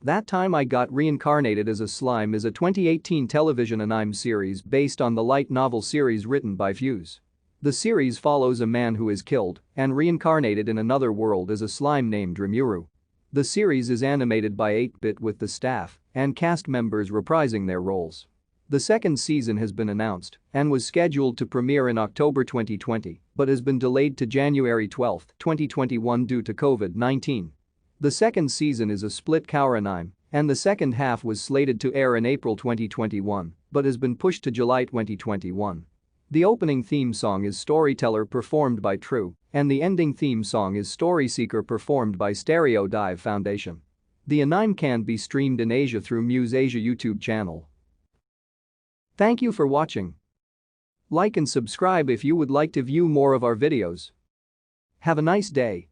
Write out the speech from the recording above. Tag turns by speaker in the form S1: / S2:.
S1: That Time I Got Reincarnated as a Slime is a 2018 television anime series based on the light novel series written by Fuse. The series follows a man who is killed and reincarnated in another world as a slime named Rimuru. The series is animated by 8-bit with the staff and cast members reprising their roles. The second season has been announced and was scheduled to premiere in October 2020 but has been delayed to January 12, 2021 due to COVID-19. The second season is a split-cour anime, and the second half was slated to air in April 2021 but has been pushed to July 2021. The opening theme song is Storyteller performed by True, and the ending theme song is Storyseeker performed by Stereo Dive Foundation. The anime can be streamed in Asia through Muse Asia YouTube Channel. Thank you for watching. Like and subscribe if you would like to view more of our videos. Have a nice day.